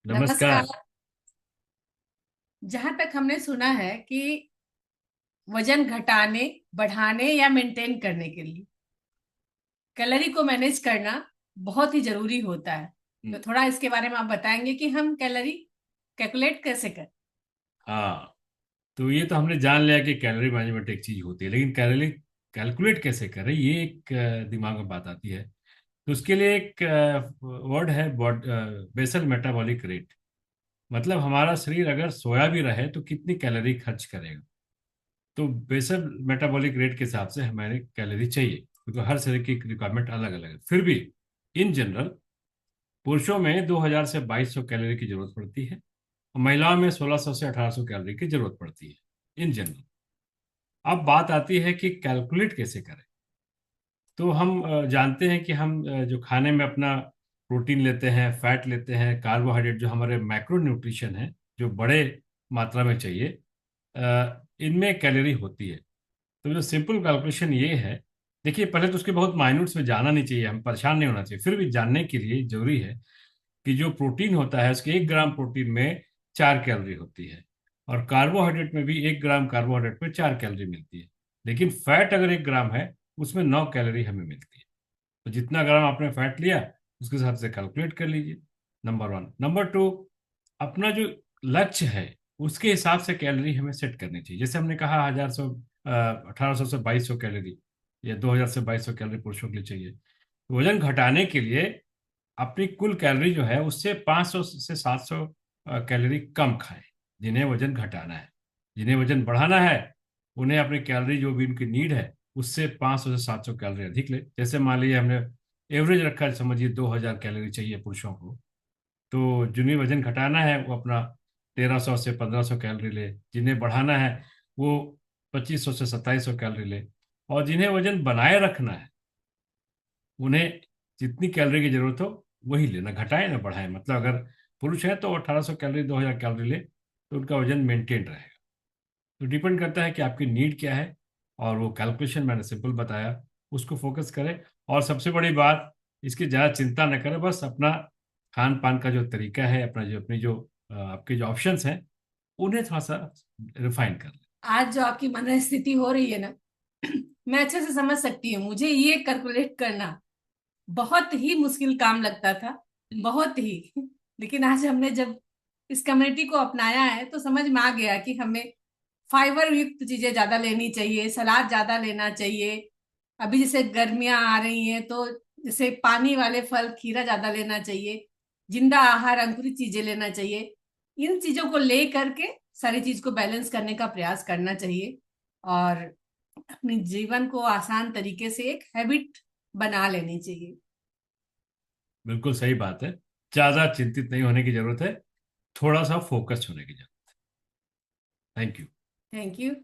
नमस्कार। नमस्कार। जहां तक हमने सुना है कि वजन घटाने, बढ़ाने या मेंटेन करने के लिए कैलोरी को मैनेज करना बहुत ही जरूरी होता है। तो हम्म, थोड़ा इसके बारे में आप बताएंगे कि हम कैलोरी कैलकुलेट कैसे करें। हाँ। तो ये तो हमने जान लिया कि कैलोरी मैनेजमेंट एक चीज होती है, लेकिन कैलोरी कैलकुलेट कैसे करें, ये एक दिमाग में बात आती है। तो उसके लिए एक वर्ड है, बेसल मेटाबॉलिक रेट। मतलब हमारा शरीर अगर सोया भी रहे तो कितनी कैलोरी खर्च करेगा। तो बेसल मेटाबॉलिक रेट के हिसाब से हमें कैलोरी चाहिए, क्योंकि हर शरीर की रिक्वायरमेंट अलग अलग है। फिर भी इन जनरल पुरुषों में 2000 से 2200 कैलोरी की जरूरत पड़ती है, और महिलाओं में 1600 से 1800 कैलोरी की जरूरत पड़ती है इन जनरल। अब बात आती है कि कैलकुलेट कैसे करें। तो हम जानते हैं कि हम जो खाने में अपना प्रोटीन लेते हैं, फैट लेते हैं, कार्बोहाइड्रेट जो हमारे मैक्रो न्यूट्रिशन है, जो बड़े मात्रा में चाहिए, इनमें कैलोरी होती है। तो जो सिंपल कैलकुलेशन ये है, देखिए पहले तो उसके बहुत माइन्यूट्स में जाना नहीं चाहिए, हम परेशान नहीं होना चाहिए, फिर भी जानने के लिए जरूरी है कि जो प्रोटीन होता है उसके 1 ग्राम प्रोटीन में 4 कैलोरी होती है, और कार्बोहाइड्रेट में भी 1 ग्राम कार्बोहाइड्रेट में 4 कैलोरी मिलती है। लेकिन फैट अगर 1 ग्राम है, उसमें 9 कैलोरी हमें मिलती है। तो जितना ग्राम आपने फैट लिया, उसके हिसाब से कैलकुलेट कर लीजिए। Number one. नंबर टू, अपना जो लक्ष्य है उसके हिसाब से कैलोरी हमें सेट करनी चाहिए। जैसे हमने कहा 1800 से 2200 कैलोरी, या 2000 से 2200 कैलोरी पुरुषों के लिए चाहिए। वजन घटाने के लिए अपनी कुल कैलोरी जो है उससे 500 से 700 कैलोरी कम खाएं, जिन्हें वजन घटाना है। जिन्हें वजन बढ़ाना है, उन्हें अपनी कैलोरी जो भी उनकी नीड है उससे 500 से 700 कैलोरी अधिक ले। जैसे मान लीजिए हमने एवरेज रखा है, समझिए 2000 कैलोरी चाहिए पुरुषों को, तो जिन्हें वजन घटाना है वो अपना 1300 से 1500 कैलोरी ले। जिन्हें बढ़ाना है वो 2500 से 2700 कैलोरी ले। और जिन्हें वजन बनाए रखना है, उन्हें जितनी कैलोरी की जरूरत हो वही लेना, घटाए ना बढ़ाए। मतलब अगर पुरुष है तो 1800 कैलोरी, 2000 कैलोरी ले, तो उनका वजन मेंटेन रहेगा। तो डिपेंड करता है कि आपकी नीड क्या है, और वो कैलकुलेशन मैंने सिंपल बताया, उसको फोकस करें। और सबसे बड़ी बात, इसकी ज़्यादा चिंता न करें, बस अपना खान पान का जो तरीका है, अपना जो अपनी जो आपके जो ऑप्शंस हैं, उन्हें थोड़ा सा रिफाइन कर लें। आज जो आपकी मन स्थिति हो रही है ना, मैं अच्छे से समझ सकती हूँ। मुझे ये कैलकुलेट करना बहुत ही मुश्किल काम लगता था, बहुत ही। लेकिन आज हमने जब इस कम्युनिटी को अपनाया है तो समझ में आ गया कि हमें फाइबर युक्त चीजें ज्यादा लेनी चाहिए, सलाद ज्यादा लेना चाहिए। अभी जैसे गर्मियां आ रही हैं तो जैसे पानी वाले फल, खीरा ज्यादा लेना चाहिए। जिंदा आहार, अंकुरित चीजें लेना चाहिए। इन चीजों को ले करके सारी चीज को बैलेंस करने का प्रयास करना चाहिए, और अपने जीवन को आसान तरीके से एक हैबिट बना लेनी चाहिए। बिल्कुल सही बात है। ज़्यादा चिंतित नहीं होने की जरूरत है, थोड़ा सा फोकस्ड होने की जरूरत। Thank you. Thank you.